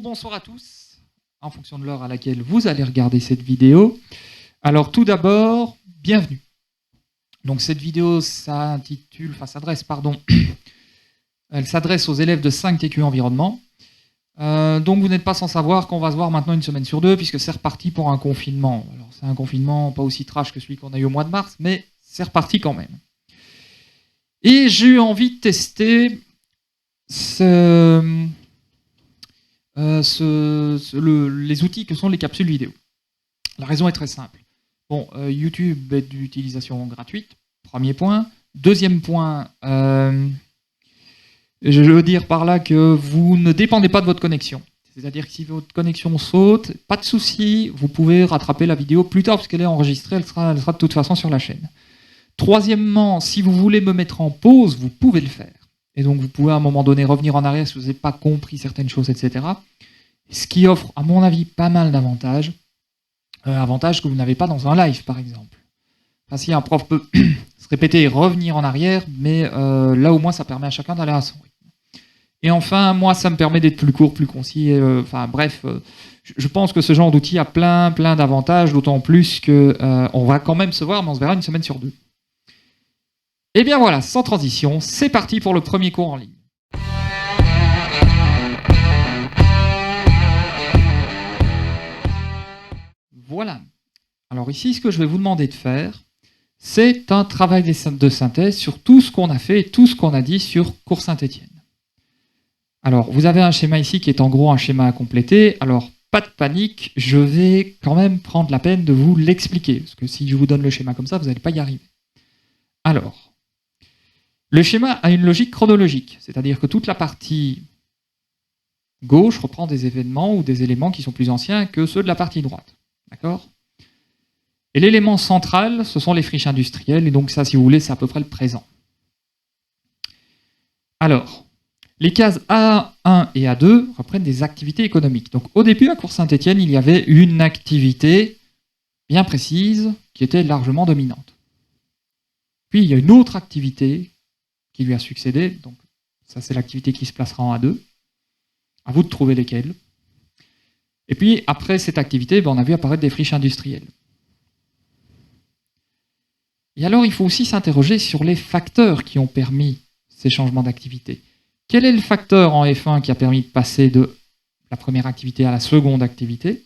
bonsoir à tous, en fonction de l'heure à laquelle vous allez regarder cette vidéo. Alors tout d'abord, bienvenue. Donc cette vidéo elle s'adresse aux élèves de 5 TQ Environnement. Donc vous n'êtes pas sans savoir qu'on va se voir maintenant une semaine sur deux, puisque c'est reparti pour un confinement. Alors c'est un confinement pas aussi trash que celui qu'on a eu au mois de mars, mais c'est reparti quand même. Et j'ai eu envie de tester les outils que sont les capsules vidéo. La raison est très simple. Bon, YouTube est d'utilisation gratuite, premier point. Deuxième point, je veux dire par là que vous ne dépendez pas de votre connexion. C'est-à-dire que si votre connexion saute, pas de souci, vous pouvez rattraper la vidéo plus tard, puisqu'elle est enregistrée, elle sera de toute façon sur la chaîne. Troisièmement, si vous voulez me mettre en pause, vous pouvez le faire. Et donc vous pouvez à un moment donné revenir en arrière si vous n'avez pas compris certaines choses, etc. Ce qui offre, à mon avis, pas mal d'avantages. Avantages que vous n'avez pas dans un live, par exemple. Enfin, si un prof peut se répéter et revenir en arrière, mais là au moins ça permet à chacun d'aller à son rythme. Et enfin, moi ça me permet d'être plus court, plus concis. Je pense que ce genre d'outil a plein d'avantages, d'autant plus qu'on va quand même se voir, mais on se verra une semaine sur deux. Et bien voilà, sans transition, c'est parti pour le premier cours en ligne. Voilà. Alors ici, ce que je vais vous demander de faire, c'est un travail de synthèse sur tout ce qu'on a fait et tout ce qu'on a dit sur Cours Saint-Étienne. Alors, vous avez un schéma ici qui est en gros un schéma à compléter. Alors, pas de panique, je vais quand même prendre la peine de vous l'expliquer, parce que si je vous donne le schéma comme ça, vous n'allez pas y arriver. Alors, le schéma a une logique chronologique, c'est-à-dire que toute la partie gauche reprend des événements ou des éléments qui sont plus anciens que ceux de la partie droite. D'accord ? Et l'élément central, ce sont les friches industrielles, et donc ça, si vous voulez, c'est à peu près le présent. Alors, les cases A1 et A2 reprennent des activités économiques. Donc au début, à Cours Saint-Étienne, il y avait une activité bien précise qui était largement dominante. Puis il y a une autre activité qui lui a succédé, donc ça c'est l'activité qui se placera en A2. À vous de trouver lesquelles. Et puis après cette activité, on a vu apparaître des friches industrielles. Et alors il faut aussi s'interroger sur les facteurs qui ont permis ces changements d'activité. Quel est le facteur en F1 qui a permis de passer de la première activité à la seconde activité?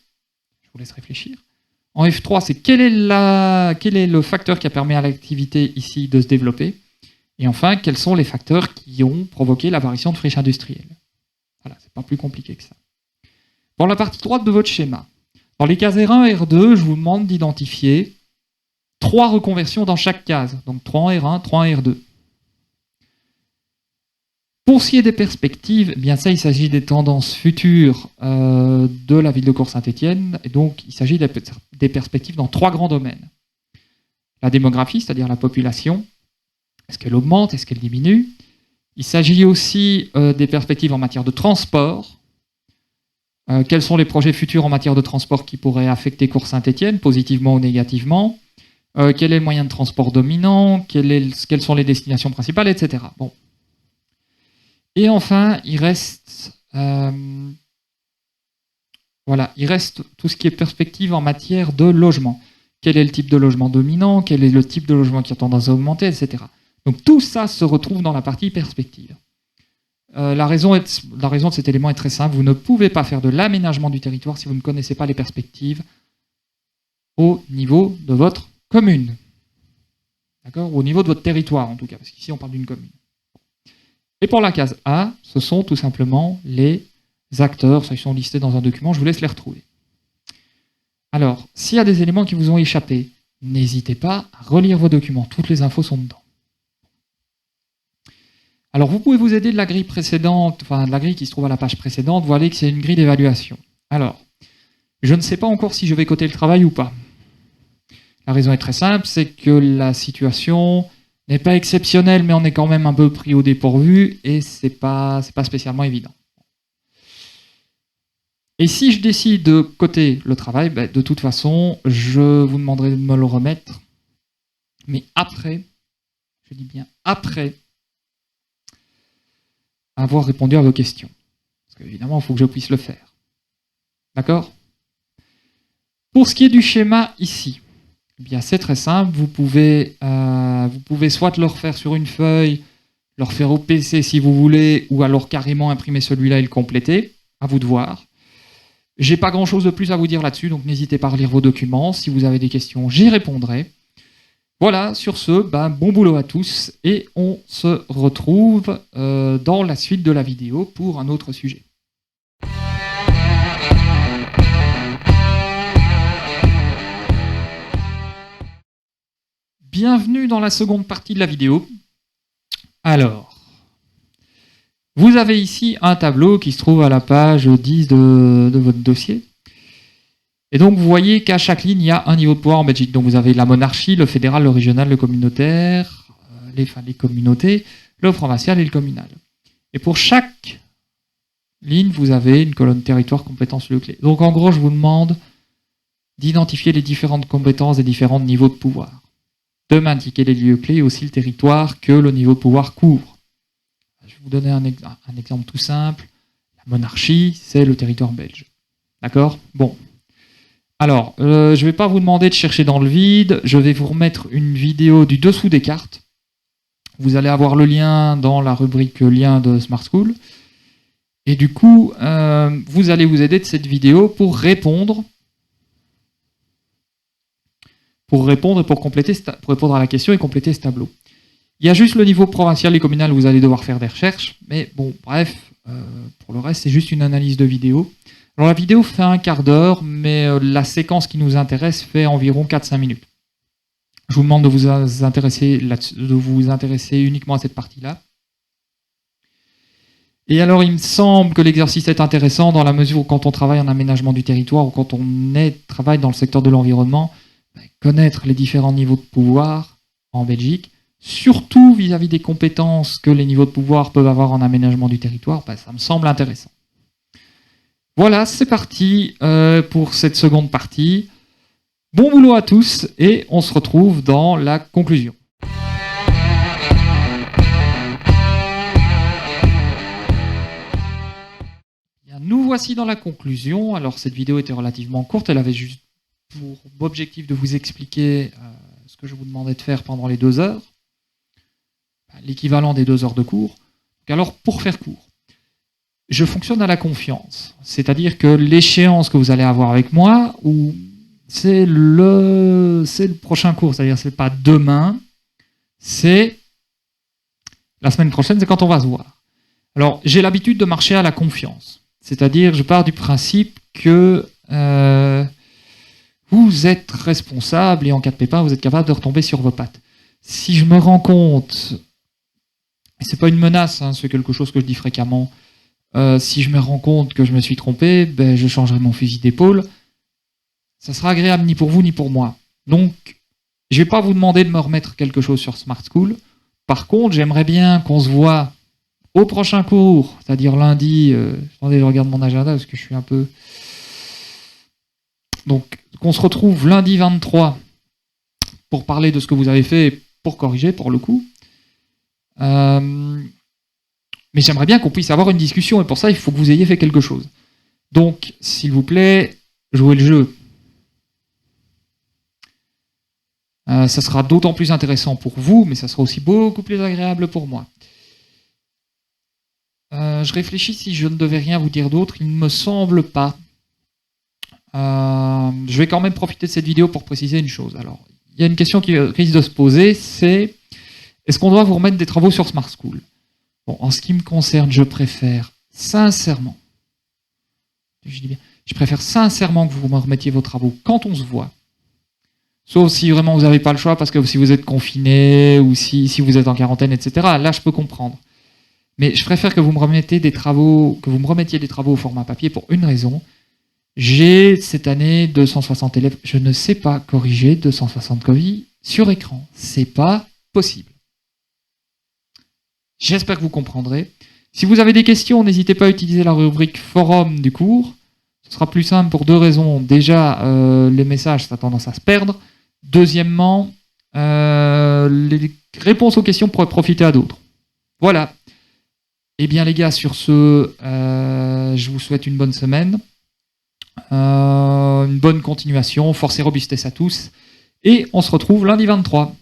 Je vous laisse réfléchir. En F3, c'est quel est le facteur qui a permis à l'activité ici de se développer? Et enfin, quels sont les facteurs qui ont provoqué l'apparition de friches industrielles? Voilà, c'est pas plus compliqué que ça. Pour la partie droite de votre schéma, dans les cases R1 et R2, je vous demande d'identifier 3 reconversions dans chaque case. Donc 3 en R1, 3 en R2. Pour ce qui est des perspectives, eh bien ça, il s'agit des tendances futures de la ville de Cours Saint-Étienne. Et donc, il s'agit des perspectives dans 3 grands domaines. La démographie, c'est-à-dire la population. Est-ce qu'elle augmente? Est-ce qu'elle diminue? Il s'agit aussi des perspectives en matière de transport. Quels sont les projets futurs en matière de transport qui pourraient affecter Cours Saint-Étienne, positivement ou négativement? Quel est le moyen de transport dominant? Quelles sont les destinations principales, etc. Bon. Et enfin, il reste tout ce qui est perspective en matière de logement. Quel est le type de logement dominant? Quel est le type de logement qui a tendance à augmenter, etc. Donc tout ça se retrouve dans la partie perspective. La raison de cet élément est très simple. Vous ne pouvez pas faire de l'aménagement du territoire si vous ne connaissez pas les perspectives au niveau de votre commune. D'accord? Au niveau de votre territoire, en tout cas, parce qu'ici, on parle d'une commune. Et pour la case A, ce sont tout simplement les acteurs. Ça, ils sont listés dans un document. Je vous laisse les retrouver. Alors, s'il y a des éléments qui vous ont échappé, n'hésitez pas à relire vos documents. Toutes les infos sont dedans. Alors, vous pouvez vous aider de la grille précédente, enfin de la grille qui se trouve à la page précédente. Vous voyez que c'est une grille d'évaluation. Alors, je ne sais pas encore si je vais coter le travail ou pas. La raison est très simple, c'est que la situation n'est pas exceptionnelle, mais on est quand même un peu pris au dépourvu et c'est pas spécialement évident. Et si je décide de coter le travail, de toute façon, je vous demanderai de me le remettre, mais après, je dis bien après, avoir répondu à vos questions. Parce qu'évidemment, il faut que je puisse le faire. D'accord? Pour ce qui est du schéma ici, eh bien c'est très simple. Vous pouvez soit le refaire sur une feuille, le refaire au PC si vous voulez, ou alors carrément imprimer celui-là et le compléter. À vous de voir. J'ai pas grand-chose de plus à vous dire là-dessus, donc n'hésitez pas à relire vos documents. Si vous avez des questions, j'y répondrai. Voilà, sur ce, bon boulot à tous et on se retrouve dans la suite de la vidéo pour un autre sujet. Bienvenue dans la seconde partie de la vidéo. Alors, vous avez ici un tableau qui se trouve à la page 10 de votre dossier. Et donc, vous voyez qu'à chaque ligne, il y a un niveau de pouvoir en Belgique. Donc, vous avez la monarchie, le fédéral, le régional, le communautaire, les communautés, le provincial et le communal. Et pour chaque ligne, vous avez une colonne territoire, compétences, lieux clés. Donc, en gros, je vous demande d'identifier les différentes compétences des différents niveaux de pouvoir. De m'indiquer les lieux clés et aussi le territoire que le niveau de pouvoir couvre. Je vais vous donner un exemple tout simple. La monarchie, c'est le territoire belge. D'accord? Bon. Alors, je ne vais pas vous demander de chercher dans le vide. Je vais vous remettre une vidéo du dessous des cartes. Vous allez avoir le lien dans la rubrique lien de Smart School. Et du coup, vous allez vous aider de cette vidéo pour répondre et pour répondre à la question et compléter ce tableau. Il y a juste le niveau provincial et communal où vous allez devoir faire des recherches, mais bon, bref, pour le reste, c'est juste une analyse de vidéo. Alors la vidéo fait un quart d'heure, mais la séquence qui nous intéresse fait environ 4-5 minutes. Je vous demande de vous intéresser uniquement à cette partie-là. Et alors, il me semble que l'exercice est intéressant dans la mesure où quand on travaille en aménagement du territoire ou quand on travaille dans le secteur de l'environnement, connaître les différents niveaux de pouvoir en Belgique, surtout vis-à-vis des compétences que les niveaux de pouvoir peuvent avoir en aménagement du territoire, ça me semble intéressant. Voilà, c'est parti pour cette seconde partie. Bon boulot à tous et on se retrouve dans la conclusion. Nous voici dans la conclusion. Alors cette vidéo était relativement courte, elle avait juste pour objectif de vous expliquer ce que je vous demandais de faire pendant les 2 heures, l'équivalent des 2 heures de cours. Alors pour faire court, je fonctionne à la confiance, c'est-à-dire que l'échéance que vous allez avoir avec moi, c'est le prochain cours, c'est-à-dire c'est pas demain, c'est la semaine prochaine, c'est quand on va se voir. Alors j'ai l'habitude de marcher à la confiance, c'est-à-dire je pars du principe que vous êtes responsable et en cas de pépin, vous êtes capable de retomber sur vos pattes. Si je me rends compte, et c'est pas une menace, hein, c'est quelque chose que je dis fréquemment, si je me rends compte que je me suis trompé, je changerai mon fusil d'épaule. Ça sera agréable ni pour vous ni pour moi. Donc, je vais pas vous demander de me remettre quelque chose sur Smart School. Par contre, j'aimerais bien qu'on se voit au prochain cours, c'est-à-dire lundi. Attendez, je regarde mon agenda parce que je suis un peu... Donc, qu'on se retrouve lundi 23 pour parler de ce que vous avez fait et pour corriger, pour le coup. Mais j'aimerais bien qu'on puisse avoir une discussion, et pour ça, il faut que vous ayez fait quelque chose. Donc, s'il vous plaît, jouez le jeu. Ça sera d'autant plus intéressant pour vous, mais ça sera aussi beaucoup plus agréable pour moi. Je réfléchis si je ne devais rien vous dire d'autre, il ne me semble pas. Je vais quand même profiter de cette vidéo pour préciser une chose. Alors, il y a une question qui risque de se poser, c'est est-ce qu'on doit vous remettre des travaux sur Smart School? Bon, en ce qui me concerne, je préfère sincèrement, je préfère sincèrement que vous me remettiez vos travaux quand on se voit. Sauf si vraiment vous n'avez pas le choix, parce que si vous êtes confiné, ou si vous êtes en quarantaine, etc. Là, je peux comprendre. Mais je préfère que vous me remettiez des travaux au format papier pour une raison. J'ai cette année 260 élèves. Je ne sais pas corriger 260 copies sur écran. C'est pas possible. J'espère que vous comprendrez. Si vous avez des questions, n'hésitez pas à utiliser la rubrique forum du cours. Ce sera plus simple pour 2 raisons. Déjà, les messages, ça a tendance à se perdre. Deuxièmement, les réponses aux questions pourraient profiter à d'autres. Voilà. Eh bien les gars, sur ce, je vous souhaite une bonne semaine. Une bonne continuation, force et robustesse à tous. Et on se retrouve lundi 23.